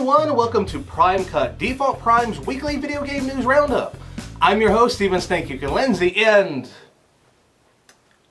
everyone, and welcome to Prime Cut, Default Prime's weekly video game news roundup. I'm your host, Steven Snake Lindsay, and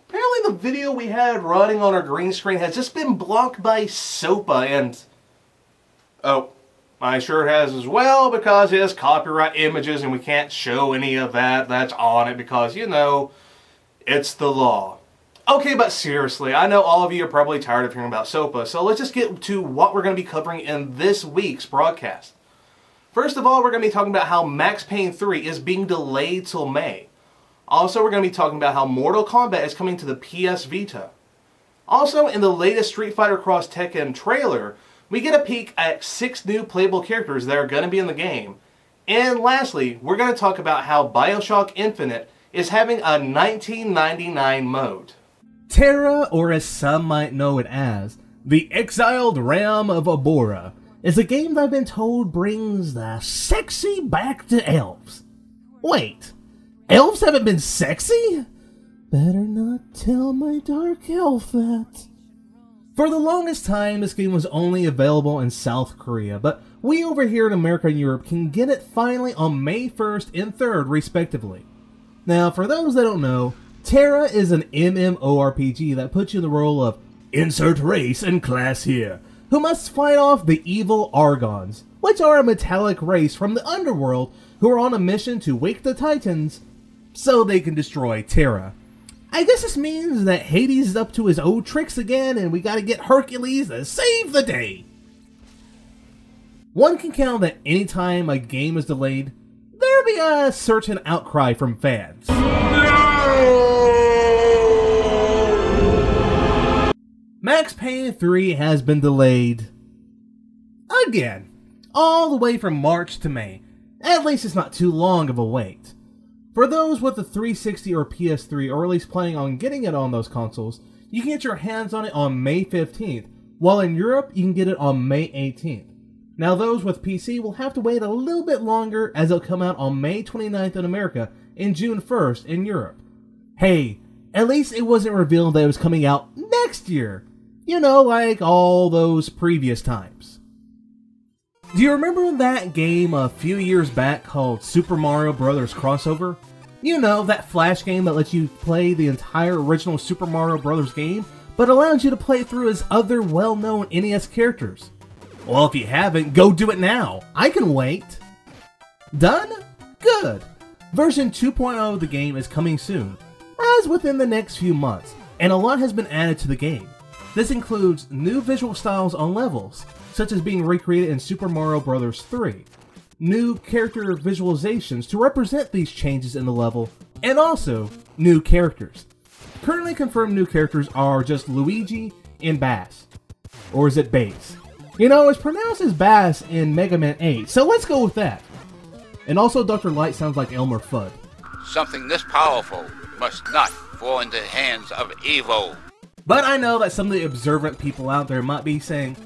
apparently the video we had running on our green screen has just been blocked by SOPA, and oh, my shirt has as well, because it has copyright images and we can't show any of that's on it because, you know, it's the law. Okay, but seriously, I know all of you are probably tired of hearing about SOPA, so let's just get to what we're going to be covering in this week's broadcast. First of all, we're going to be talking about how Max Payne 3 is being delayed till May. Also, we're going to be talking about how Mortal Kombat is coming to the PS Vita. Also, in the latest Street Fighter X Tekken trailer, we get a peek at 6 new playable characters that are going to be in the game. And lastly, we're going to talk about how Bioshock Infinte is having a 1999 mode. Terra, or as some might know it as, the Exiled Realm of Abora, is a game that I've been told brings the sexy back to elves. Wait, elves haven't been sexy? Better not tell my dark elf that. For the longest time, this game was only available in South Korea, but we over here in America and Europe can get it finally on May 1st and 3rd, respectively. Now, for those that don't know, Terra is an MMORPG that puts you in the role of insert race and class here, who must fight off the evil Argons, which are a metallic race from the underworld who are on a mission to wake the Titans so they can destroy Terra. I guess this means that Hades is up to his old tricks again and we gotta get Hercules to save the day. One can count that anytime a game is delayed, there'll be a certain outcry from fans. Max Payne 3 has been delayed again, all the way from March to May. At least it's not too long of a wait. For those with the 360 or PS3, or at least planning on getting it on those consoles, you can get your hands on it on May 15th, while in Europe you can get it on May 18th. Now those with PC will have to wait a little bit longer as it'll come out on May 29th in America and June 1st in Europe. Hey, at least it wasn't revealed that it was coming out next year. You know, like all those previous times. Do you remember that game a few years back called Super Mario Bros. Crossover? You know, that Flash game that lets you play the entire original Super Mario Bros. Game, but allows you to play through as other well-known NES characters. Well, if you haven't, go do it now. I can wait. Done? Good. Version 2.0 of the game is coming soon, as within the next few months, and a lot has been added to the game. This includes new visual styles on levels, such as being recreated in Super Mario Bros. 3, new character visualizations to represent these changes in the level, and also new characters. Currently confirmed new characters are just Luigi and Bass. Or is it Bass? You know, it's pronounced as Bass in Mega Man 8, so let's go with that. And also Dr. Light sounds like Elmer Fudd. Something this powerful must not fall into the hands of evil. But I know that some of the observant people out there might be saying,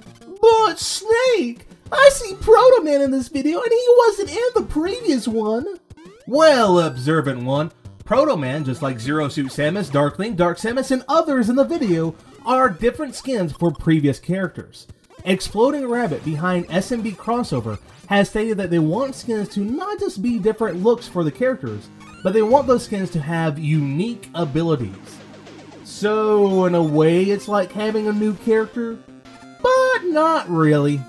"But Snake, I see Proto Man in this video and he wasn't in the previous one." Well, observant one, Proto Man, just like Zero Suit Samus, Darkling, Dark Samus, and others in the video, are different skins for previous characters. Exploding Rabbit behind SMB Crossover has stated that they want skins to not just be different looks for the characters, but they want those skins to have unique abilities. So, in a way, it's like having a new character, but not really.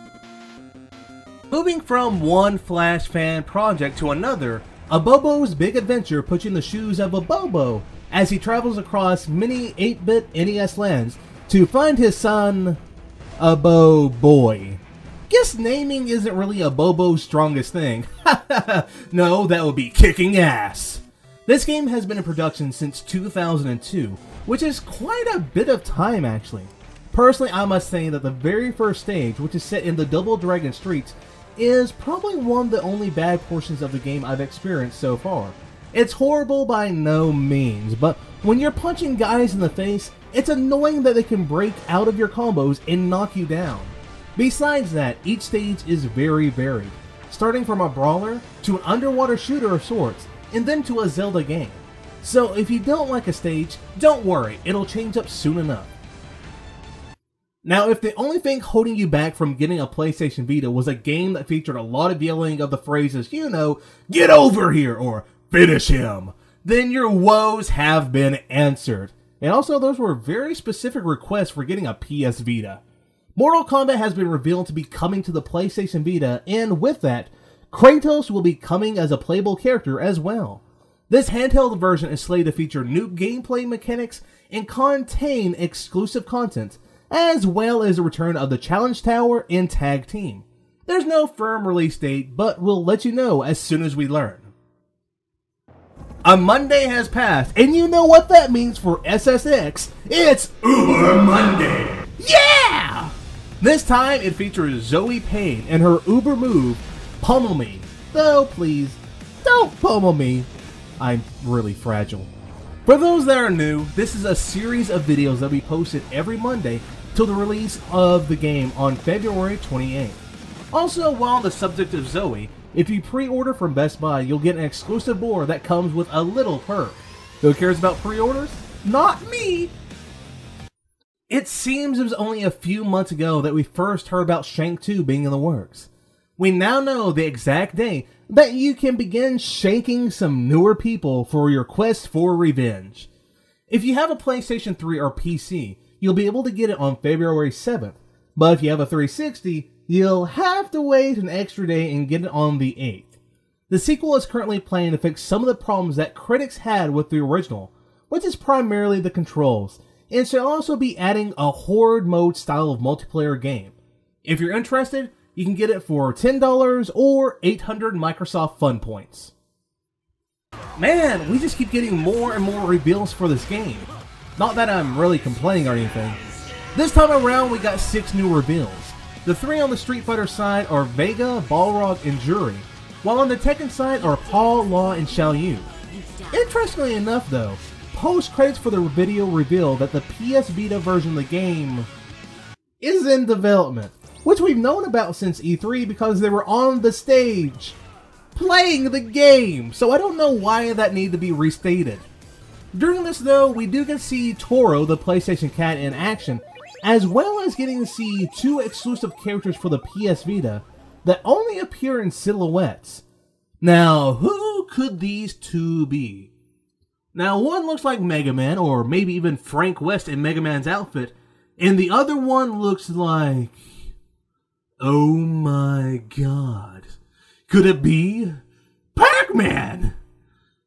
Moving from one Flash fan project to another, Abobo's Big Adventure puts you in the shoes of Abobo as he travels across many 8-bit NES lands to find his son, Abo Boy. Guess naming isn't really Abobo's strongest thing. No, that would be kicking ass. This game has been in production since 2002, which is quite a bit of time actually. Personally, I must say that the very first stage, which is set in the Double Dragon streets, is probably one of the only bad portions of the game I've experienced so far. It's horrible by no means, but when you're punching guys in the face, it's annoying that they can break out of your combos and knock you down. Besides that, each stage is very varied, starting from a brawler to an underwater shooter of sorts, and then to a Zelda game. So if you don't like a stage, don't worry, it'll change up soon enough. Now, if the only thing holding you back from getting a PlayStation Vita was a game that featured a lot of yelling of the phrases, you know, get over here, or finish him, then your woes have been answered. And also, those were very specific requests for getting a PS Vita. Mortal Kombat has been revealed to be coming to the PlayStation Vita, and with that, Kratos will be coming as a playable character as well. This handheld version is slated to feature new gameplay mechanics and contain exclusive content, as well as the return of the Challenge Tower and Tag Team. There's no firm release date, but we'll let you know as soon as we learn. A Monday has passed, and you know what that means for SSX. It's Uber Monday! Yeah! This time it features Zoe Payne and her Uber move, Pummel Me. Though, please, don't pummel me. I'm really fragile. For those that are new, this is a series of videos that we posted every Monday till the release of the game on February 28th. Also, while on the subject of Zoe, if you pre-order from Best Buy, you'll get an exclusive board that comes with a little perk. Who cares about pre-orders? Not me! It seems it was only a few months ago that we first heard about Shank 2 being in the works. We now know the exact day that you can begin shanking some newer people for your quest for revenge. If you have a PlayStation 3 or PC, you'll be able to get it on February 7th, but if you have a 360, you'll have to wait an extra day and get it on the 8th. The sequel is currently planning to fix some of the problems that critics had with the original, which is primarily the controls, and should also be adding a horde mode style of multiplayer game. If you're interested, you can get it for $10 or 800 Microsoft Fun Points. Man, we just keep getting more and more reveals for this game. Not that I'm really complaining or anything. This time around we got 6 new reveals. The 3 on the Street Fighter side are Vega, Balrog, and Jury, while on the Tekken side are Paul, Law, and Xiao Yu. Interestingly enough though, post-credits for the video reveal that the PS Vita version of the game is in development, which we've known about since E3 because they were on the stage playing the game, so I don't know why that needed to be restated. During this though, we do get to see Toro, the PlayStation Cat, in action, as well as getting to see 2 exclusive characters for the PS Vita that only appear in silhouettes. Now, who could these 2 be? Now, one looks like Mega Man, or maybe even Frank West in Mega Man's outfit, and the other one looks like... oh my god. Could it be Pac-Man?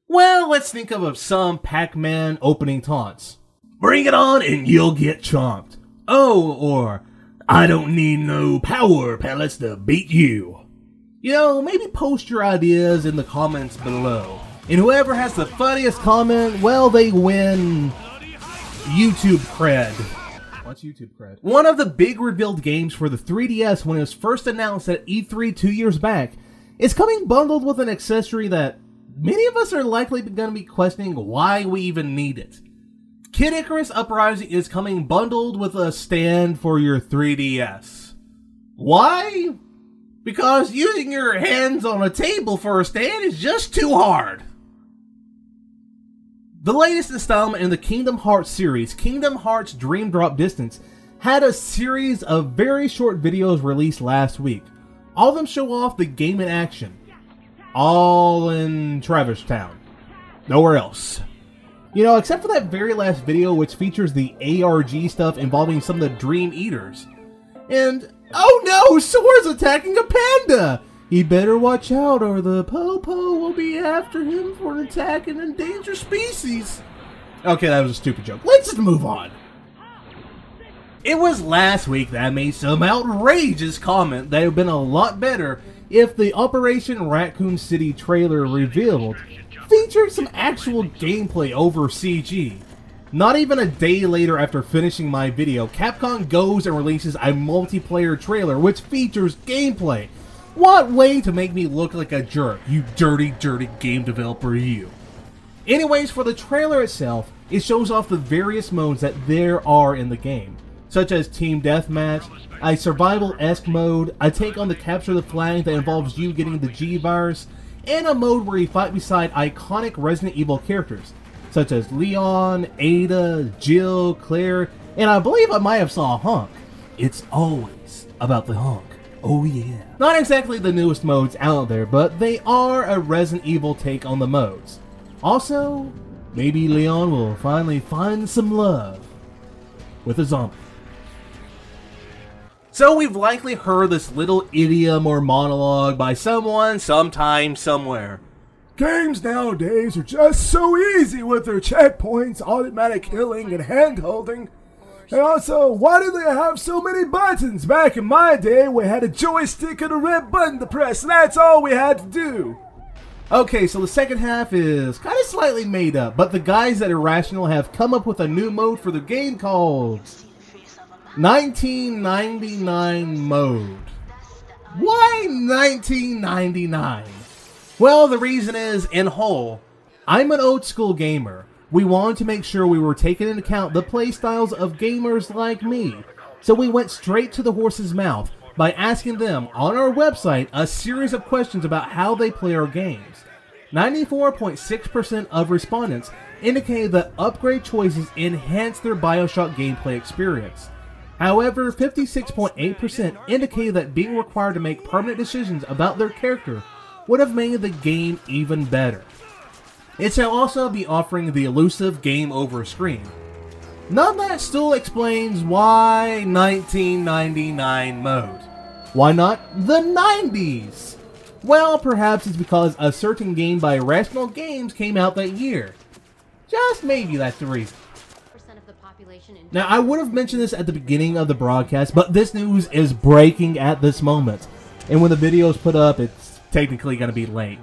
Well, let's think of some Pac-Man opening taunts. Bring it on and you'll get chomped. Oh, or I don't need no power pellets to beat you. You know, maybe post your ideas in the comments below. And whoever has the funniest comment, well, they win YouTube cred. What's YouTube cred? One of the big revealed games for the 3DS when it was first announced at E3 2 years back is coming bundled with an accessory that many of us are likely going to be questioning why we even need it. Kid Icarus Uprising is coming bundled with a stand for your 3DS. Why? Because using your hands on a table for a stand is just too hard. The latest installment in the Kingdom Hearts series, Kingdom Hearts Dream Drop Distance, had a series of very short videos released last week. All of them show off the game in action. All in Traverse Town. Nowhere else. You know, except for that very last video which features the ARG stuff involving some of the Dream Eaters. And, oh no, Sora's attacking a panda! He better watch out or the Popo will be after him for an attack an endangered species. Okay, that was a stupid joke. Let's just move on. It was last week that I made some outrageous comment that it would have been a lot better if the Operation Raccoon City trailer revealed featured some actual gameplay over CG. Not even a day later after finishing my video, Capcom goes and releases a multiplayer trailer which features gameplay. What way to make me look like a jerk, you dirty, dirty game developer, you. Anyways, for the trailer itself, it shows off the various modes that there are in the game, such as Team Deathmatch, a survival-esque mode, a take on the Capture the Flag that involves you getting the G-Virus, and a mode where you fight beside iconic Resident Evil characters, such as Leon, Ada, Jill, Claire, and I believe I might have saw Hunk. it's always about the honk. Oh yeah. Not exactly the newest modes out there, but they are a Resident Evil take on the modes. Also, maybe Leon will finally find some love with a zombie. So we've likely heard this little idiom or monologue by someone, sometime, somewhere. Games nowadays are just so easy with their checkpoints, automatic killing, and hand-holding. And also, why do they have so many buttons? Back in my day, we had a joystick and a red button to press, and that's all we had to do. Okay, so the second half is kind of slightly made up, but the guys at Irrational have come up with a new mode for the game called 1999 mode. Why 1999? Well, the reason is, in whole, I'm an old school gamer. We wanted to make sure we were taking into account the playstyles of gamers like me. So we went straight to the horse's mouth by asking them on our website a series of questions about how they play our games. 94.6% of respondents indicated that upgrade choices enhanced their Bioshock gameplay experience. However, 56.8% indicated that being required to make permanent decisions about their character would have made the game even better. It shall also be offering the elusive game over screen. None of that still explains why 1999 mode. Why not the 90s? Well, perhaps it's because a certain game by Irrational Games came out that year. Just maybe that's the reason. Now, I would have mentioned this at the beginning of the broadcast, but this news is breaking at this moment. And when the video is put up, it's technically going to be late.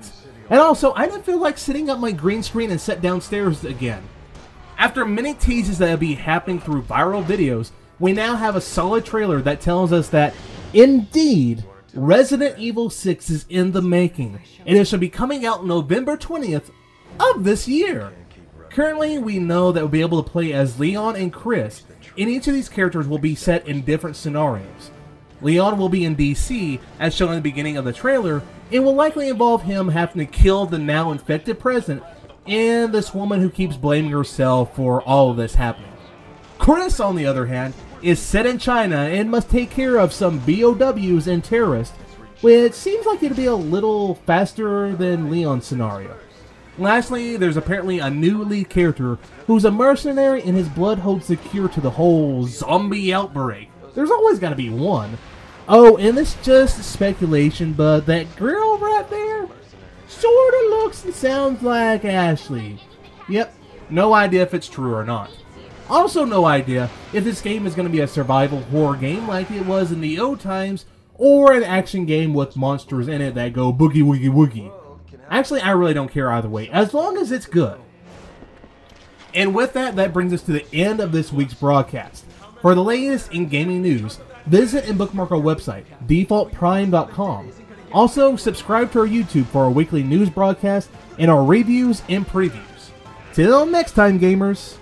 And also, I didn't feel like sitting up my green screen and sit downstairs again. After many teases that have been happening through viral videos, we now have a solid trailer that tells us that, indeed, Resident Evil 6 is in the making, and it should be coming out November 20th of this year. Currently, we know that we'll be able to play as Leon and Chris, and each of these characters will be set in different scenarios. Leon will be in DC, as shown in the beginning of the trailer, and will likely involve him having to kill the now infected president and this woman who keeps blaming herself for all of this happening. Chris, on the other hand, is set in China and must take care of some BOWs and terrorists, which seems like it'll be a little faster than Leon's scenario. Lastly, there's apparently a new lead character who's a mercenary and his blood holds the cure to the whole zombie outbreak. There's always got to be one. Oh, and it's just speculation, but that girl right there sorta looks and sounds like Ashley. Yep, no idea if it's true or not. Also no idea if this game is going to be a survival horror game like it was in the old times, or an action game with monsters in it that go boogie woogie woogie. Actually, I really don't care either way, as long as it's good. And with that, that brings us to the end of this week's broadcast. For the latest in gaming news, visit and bookmark our website, defaultprime.com. Also, subscribe to our YouTube for our weekly news broadcast and our reviews and previews. Till next time, gamers!